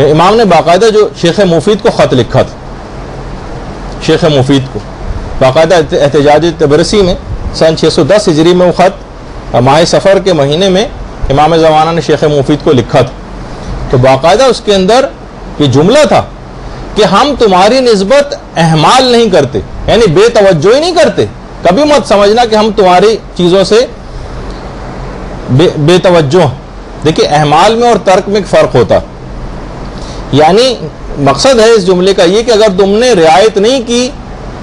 امام نے باقاعدہ جو شیخ مفید کو خط لکھا تھا، شیخ مفید کو باقاعدہ احتجاج تبرسی میں سن 610 ہجری میں وہ خط ماہ سفر کے مہینے میں امام زمانہ نے شیخ مفید کو لکھا تھا. تو باقاعدہ اس کے اندر یہ جملہ تھا کہ ہم تمہاری نسبت اہمال نہیں کرتے، یعنی بے توجہی نہیں کرتے. کبھی مت سمجھنا کہ ہم تمہاری چیزوں سے بے توجہ. دیکھیں اہمال میں اور ترک میں ایک فرق ہوتا، یعنی مقصد ہے اس جملے کا یہ کہ اگر تم نے رعایت نہیں کی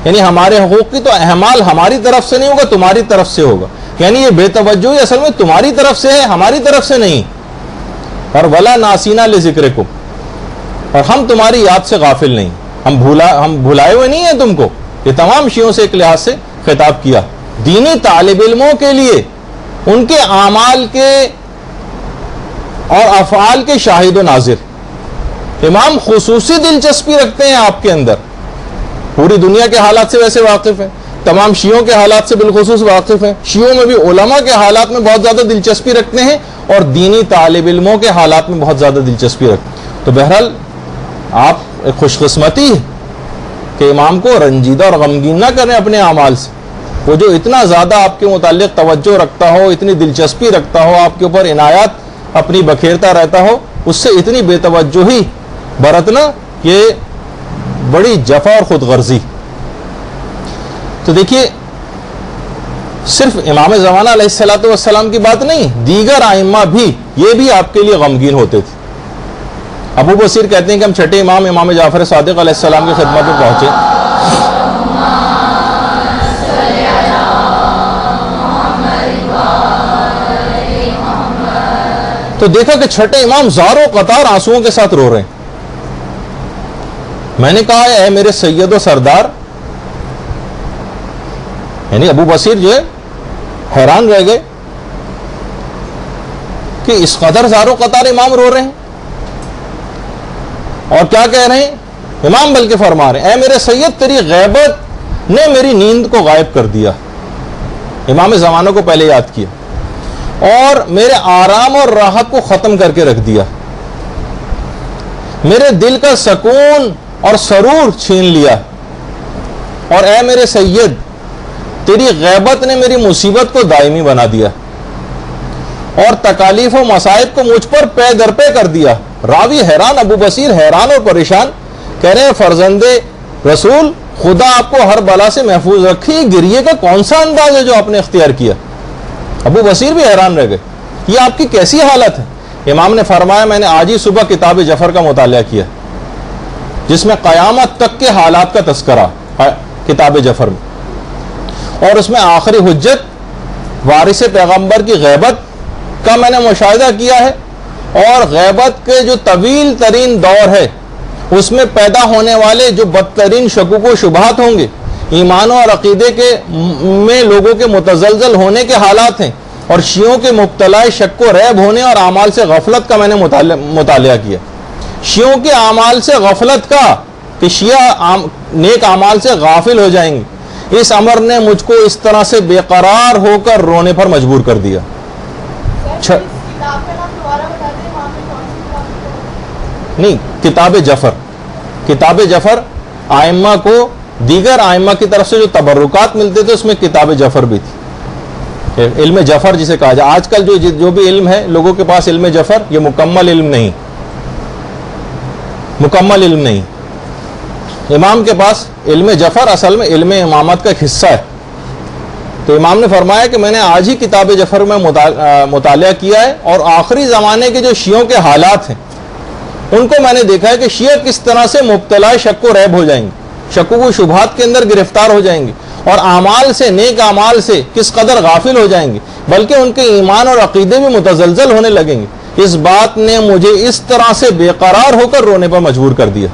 یعنی ہمارے حقوق کی، تو اہمال ہماری طرف سے نہیں ہوگا، تمہاری طرف سے ہوگا. یعنی یہ بے توجہی اصل میں تمہاری طرف سے ہے، ہماری طرف سے نہیں. اور ولا ناسینا لذکرکم، اور ہم تمہاری یاد سے غافل نہیں، ہم بھلائے ہوئے نہیں ہیں تم کو. یہ تمام شیعوں سے ایک لحاظ سے خطاب کیا. دینی طالب علموں کے لیے ان کے اعمال کے اور افعال کے شاہد و ناظر. امام خصوصی دلچسپی رکھتے ہیں آپ کے اندر، پوری دنیا کے حالات سے ویسے واقف ہیں، تمام شیعوں کے حالات سے بالخصوص واقف ہیں. شیعوں میں بھی علماء کے حالات میں بہت زیادہ دلچسپی رکھتے ہیں اور دینی طالب علموں کے حالات میں بہت زیادہ دلچسپی رکھتے ہیں. تو بہرحال آپ ایک خوش قسمتی ہے کہ امام کو رنجیدہ اور غمگین نہ کریں اپنے اعمال سے. وہ جو اتنا زیادہ آپ کے متعلق توجہ رکھتا ہو، اتنی دلچسپی رکھتا ہو، آپ کے اوپر عنایات اپنی بکھیرتا رہتا ہو، اس سے اتنی بے توجہی برتنا یہ بڑی جفا اور خود غرضی. تو دیکھیے صرف امام زمانہ علیہ السلام کی بات نہیں، دیگر ائمہ بھی یہ بھی آپ کے لیے غمگین ہوتے تھے. ابو بصیر کہتے ہیں کہ ہم چھٹے امام امام جعفر صادق علیہ السلام کی خدمت میں پہنچے. تو دیکھا کہ چھٹے امام زاروں قطار آنسوؤں کے ساتھ رو رہے ہیں. میں نے کہا اے میرے سید و سردار، یعنی ابو بصیر جو ہے حیران رہ گئے کہ اس قدر زاروں قطار امام رو رہے ہیں. اور کیا کہہ رہے ہیں امام؟ بلکہ فرما رہے ہیں اے میرے سید، تیری غیبت نے میری نیند کو غائب کر دیا. امام زمانہ کو پہلے یاد کیا اور میرے آرام اور راحت کو ختم کر کے رکھ دیا. میرے دل کا سکون اور سرور چھین لیا. اور اے میرے سید، تیری غیبت نے میری مصیبت کو دائمی بنا دیا اور تکالیف و مصائب کو مجھ پر پے در پے کر دیا. راوی حیران، ابو بصیر حیران اور پریشان، کہہ رہے ہیں فرزند رسول، خدا آپ کو ہر بلا سے محفوظ رکھے. گریے کا کون سا انداز ہے جو آپ نے اختیار کیا؟ ابو بصیر بھی حیران رہ گئے، یہ آپ کی کیسی حالت ہے؟ امام نے فرمایا میں نے آج ہی صبح کتاب جعفر کا مطالعہ کیا جس میں قیامت تک کے حالات کا تذکرہ کتاب جعفر میں، اور اس میں آخری حجت وارث پیغمبر کی غیبت کا میں نے مشاہدہ کیا ہے. اور غیبت کے جو طویل ترین دور ہے اس میں پیدا ہونے والے جو بدترین شکوک و شبہات ہوں گے، ایمان اور عقیدے کے میں لوگوں کے متزلزل ہونے کے حالات ہیں، اور شیعوں کے مبتلا شک و ریب ہونے اور اعمال سے غفلت کا میں نے مطالعہ کیا. شیعوں کے اعمال سے غفلت کا، کہ شیعہ نیک اعمال سے غافل ہو جائیں گے، اس امر نے مجھ کو اس طرح سے بے قرار ہو کر رونے پر مجبور کر دیا. نہیں، کتاب جعفر، کتاب جعفر ائمہ کو دیگر ائمہ کی طرف سے جو تبرکات ملتے تھے اس میں کتاب جعفر بھی تھی. علم جعفر جسے کہا جائے، آج کل جو بھی علم ہے لوگوں کے پاس علم جعفر، یہ مکمل علم نہیں، مکمل علم نہیں. امام کے پاس علم جعفر اصل میں علم امامت کا ایک حصہ ہے. تو امام نے فرمایا کہ میں نے آج ہی کتاب جعفر میں مطالعہ کیا ہے، اور آخری زمانے کے جو شیعوں کے حالات ہیں ان کو میں نے دیکھا ہے کہ شیعہ کس طرح سے مبتلا شک و ریب ہو جائیں گے، شکوک و شبہات کے اندر گرفتار ہو جائیں گے، اور اعمال سے، نیک اعمال سے کس قدر غافل ہو جائیں گے، بلکہ ان کے ایمان اور عقیدے بھی متزلزل ہونے لگیں گے. اس بات نے مجھے اس طرح سے بے قرار ہو کر رونے پر مجبور کر دیا.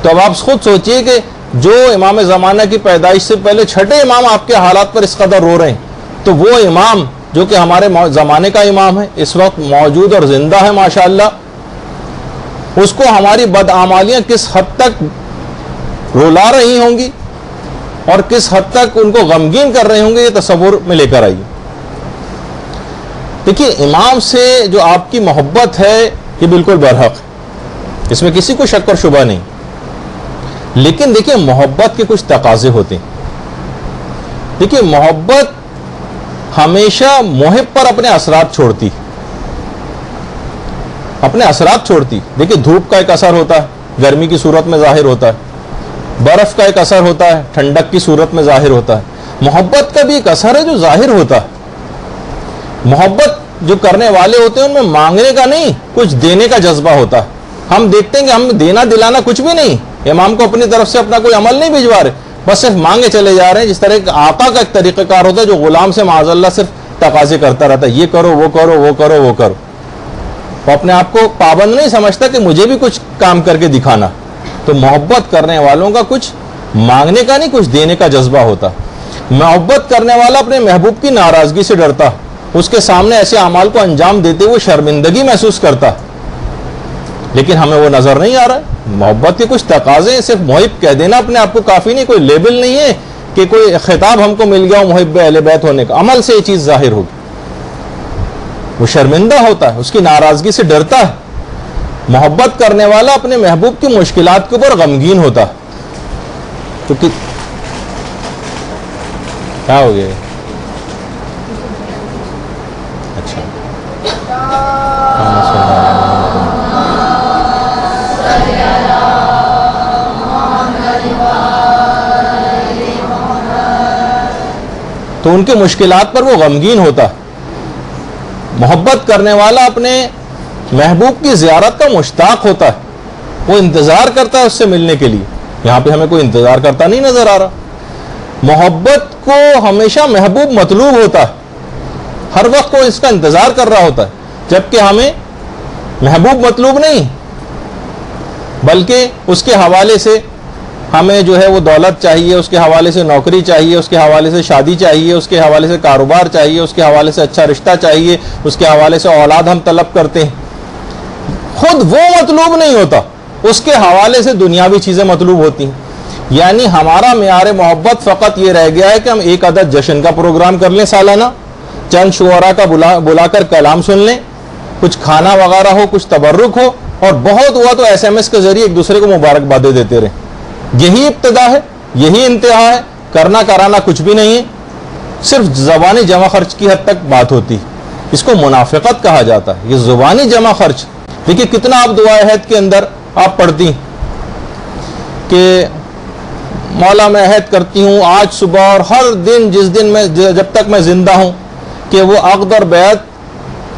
تو اب آپ خود سوچئے کہ جو امام زمانہ کی پیدائش سے پہلے چھٹے امام آپ کے حالات پر اس قدر رو رہے ہیں، تو وہ امام جو کہ ہمارے زمانے کا امام ہے، اس وقت موجود اور زندہ ہے ماشاءاللہ، اس کو ہماری بدعمالیاں کس حد تک رولا رہی ہوں گی اور کس حد تک ان کو غمگین کر رہے ہوں گے، یہ تصور میں لے کر آئیے. دیکھیے امام سے جو آپ کی محبت ہے یہ بالکل برحق ہے. اس میں کسی کو شک اور شبہ نہیں. لیکن دیکھیں محبت کے کچھ تقاضے ہوتے ہیں. دیکھیں محبت ہمیشہ محب پر اپنے اثرات چھوڑتی, اپنے اثرات چھوڑتی. دیکھیں دھوپ کا ایک اثر ہوتا ہے, گرمی کی صورت میں ظاہر ہوتا ہے. برف کا ایک اثر ہوتا ہے, ٹھنڈک کی صورت میں ظاہر ہوتا ہے. محبت کا بھی ایک اثر ہے جو ظاہر ہوتا ہے. محبت جو کرنے والے ہوتے ہیں ان میں مانگنے کا نہیں, کچھ دینے کا جذبہ ہوتا ہے. ہم دیکھتے ہیں کہ ہم دینا دلانا کچھ بھی نہیں, امام کو اپنی طرف سے اپنا کوئی عمل نہیں بھجوا رہے, بس صرف مانگے چلے جا رہے ہیں. جس طرح ایک آقا کا ایک طریقہ کار ہوتا ہے جو غلام سے معاذ اللہ صرف تقاضے کرتا رہتا ہے, یہ کرو وہ کرو وہ کرو وہ کرو. وہ اپنے آپ کو پابند نہیں سمجھتا کہ مجھے بھی کچھ کام کر کے دکھانا. تو محبت کرنے والوں کا کچھ مانگنے کا نہیں, کچھ دینے کا جذبہ ہوتا. محبت کرنے والا اپنے محبوب کی ناراضگی سے ڈرتا, اس کے سامنے ایسے اعمال کو انجام دیتے ہوئے شرمندگی محسوس کرتا. لیکن ہمیں وہ نظر نہیں آ رہا ہے. محبت کے کچھ تقاضے, صرف محب کہہ دینا اپنے آپ کو کافی نہیں, کوئی لیبل نہیں ہے کہ کوئی خطاب ہم کو مل گیا محب اہل بیت ہونے کا. عمل سے یہ چیز ظاہر ہوگی. وہ شرمندہ ہوتا ہے, اس کی ناراضگی سے ڈرتا ہے. محبت کرنے والا اپنے محبوب کی مشکلات کے اوپر غمگین ہوتا ہے. تو کیا ہو گیا؟ اچھا تو ان کی مشکلات پر وہ غمگین ہوتا. محبت کرنے والا اپنے محبوب کی زیارت کا مشتاق ہوتا ہے, وہ انتظار کرتا ہے اس سے ملنے کے لیے. یہاں پہ ہمیں کوئی انتظار کرتا نہیں نظر آ رہا. محبت کو ہمیشہ محبوب مطلوب ہوتا ہے, ہر وقت وہ اس کا انتظار کر رہا ہوتا ہے, جبکہ ہمیں محبوب مطلوب نہیں, بلکہ اس کے حوالے سے ہمیں جو ہے وہ دولت چاہیے, اس کے حوالے سے نوکری چاہیے, اس کے حوالے سے شادی چاہیے, اس کے حوالے سے کاروبار چاہیے, اس کے حوالے سے اچھا رشتہ چاہیے, اس کے حوالے سے اولاد ہم طلب کرتے ہیں. خود وہ مطلوب نہیں ہوتا, اس کے حوالے سے دنیاوی چیزیں مطلوب ہوتی ہیں. یعنی ہمارا معیار محبت فقط یہ رہ گیا ہے کہ ہم ایک عدد جشن کا پروگرام کر لیں سالانہ, چند شعراء کا بلا کر کلام سن لیں, کچھ کھانا وغیرہ ہو, کچھ تبرک ہو, اور بہت ہوا تو SMS کے ذریعے ایک دوسرے کو مبارکبادیں دیتے رہیں. یہی ابتدا ہے, یہی انتہا ہے. کرنا کرانا کچھ بھی نہیں ہے, صرف زبانی جمع خرچ کی حد تک بات ہوتی. اس کو منافقت کہا جاتا ہے, یہ زبانی جمع خرچ. دیکھیے کتنا آپ دعائے عہد کے اندر آپ پڑھتی کہ مولا میں عہد کرتی ہوں آج صبح اور ہر دن جس دن میں جب تک میں زندہ ہوں کہ وہ عقد اور بیعت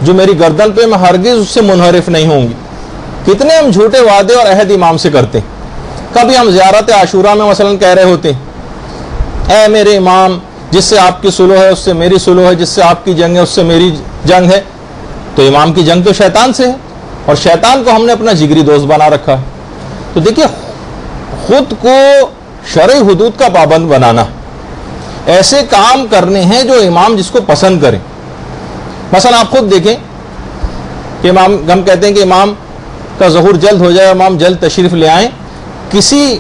جو میری گردن پہ میں ہرگز اس سے منحرف نہیں ہوں گی. کتنے ہم جھوٹے وعدے اور عہد امام سے کرتے ہیں. کبھی ہم زیارت عاشوراء میں مثلا کہہ رہے ہوتے ہیں اے میرے امام, جس سے آپ کی صلح ہے اس سے میری صلح ہے, جس سے آپ کی جنگ ہے اس سے میری جنگ ہے. تو امام کی جنگ تو شیطان سے ہے, اور شیطان کو ہم نے اپنا جگری دوست بنا رکھا ہے. تو دیکھیے خود کو شرعی حدود کا پابند بنانا, ایسے کام کرنے ہیں جو امام جس کو پسند کریں. مثلا آپ خود دیکھیں کہ امام, ہم کہتے ہیں کہ امام کا ظہور جلد ہو جائے, امام جلد تشریف لے آئیں. کسی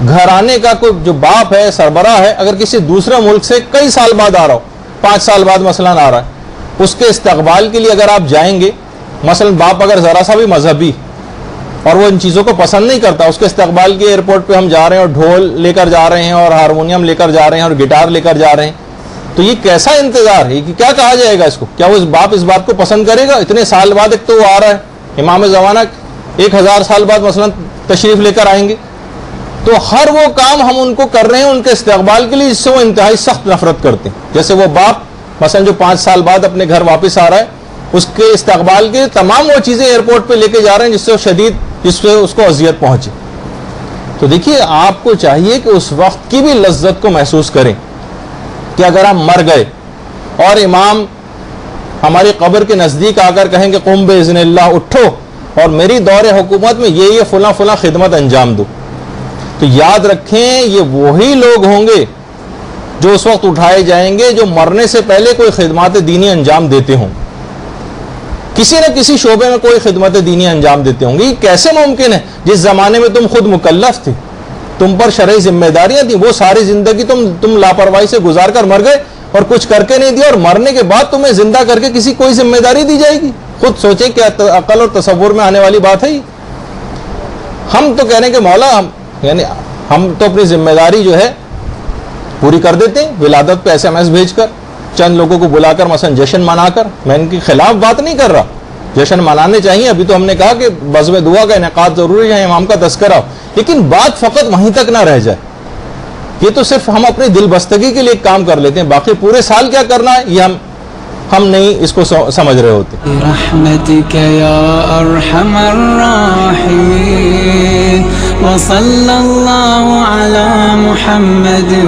گھرانے کا کوئی جو باپ ہے, سربراہ ہے, اگر کسی دوسرے ملک سے کئی سال بعد آ رہا ہو, 5 سال بعد مثلا آ رہا ہے, اس کے استقبال کے لیے اگر آپ جائیں گے, مثلا باپ اگر ذرا سا بھی مذہبی اور وہ ان چیزوں کو پسند نہیں کرتا, اس کے استقبال کے ایئرپورٹ پہ ہم جا رہے ہیں اور ڈھول لے کر جا رہے ہیں اور ہارمونیم لے کر جا رہے ہیں اور گٹار لے کر جا رہے ہیں, تو یہ کیسا انتظار ہے, کہ کیا کہا جائے گا اس کو؟ کیا وہ باپ اس بات کو پسند کرے گا؟ اتنے سال بعد ایک تو وہ آ رہا ہے, امام زمانہ 1000 سال بعد مثلا تشریف لے کر آئیں گے. تو ہر وہ کام ہم ان کو کر رہے ہیں ان کے استقبال کے لیے جس سے وہ انتہائی سخت نفرت کرتے ہیں. جیسے وہ باپ مثلا جو 5 سال بعد اپنے گھر واپس آ رہا ہے, اس کے استقبال کے تمام وہ چیزیں ایئرپورٹ پہ لے کے جا رہے ہیں جس سے وہ شدید, جس سے اس کو اذیت پہنچے. تو دیکھیے آپ کو چاہیے کہ اس وقت کی بھی لذت کو محسوس کریں کہ اگر ہم مر گئے اور امام ہماری قبر کے نزدیک آ کر کہیں کہ قم باذن اللہ, اٹھو اور میری دور حکومت میں یہ فلاں فلاں خدمت انجام دو, تو یاد رکھیں یہ وہی لوگ ہوں گے جو اس وقت اٹھائے جائیں گے جو مرنے سے پہلے کوئی خدمات دینی انجام دیتے ہوں, کسی نہ کسی شعبے میں کوئی خدمت دینی انجام دیتے ہوں گے. یہ کیسے ممکن ہے جس زمانے میں تم خود مکلف تھے, تم پر شرعی ذمہ داریاں تھیں, وہ ساری زندگی تم لاپرواہی سے گزار کر مر گئے اور کچھ کر کے نہیں دیا, اور مرنے کے بعد تمہیں زندہ کر کے کوئی ذمہ داری دی جائے گی؟ خود سوچیں کہ عقل اور تصور میں آنے والی بات ہے. ہم تو کہہ رہے ہیں کہ مولا یعنی ہم تو اپنی ذمہ داری جو ہے پوری کر دیتے ہیں ولادت پہ SMS بھیج کر, چند لوگوں کو بلا کر مثلا جشن منا کر. میں ان کے خلاف بات نہیں کر رہا, جشن منانے چاہیے. ابھی تو ہم نے کہا کہ بزم دعا کا انعقاد ضروری ہے, امام کا تذکرہ ہو, لیکن بات فقط وہیں تک نہ رہ جائے. یہ تو صرف ہم اپنی دل بستگی کے لیے ایک کام کر لیتے ہیں, باقی پورے سال کیا کرنا ہے یہ ہم نہیں اس کو سمجھ رہے ہوتے. برحمتک یا ارحم الراحمین وصلی اللہ علی محمد و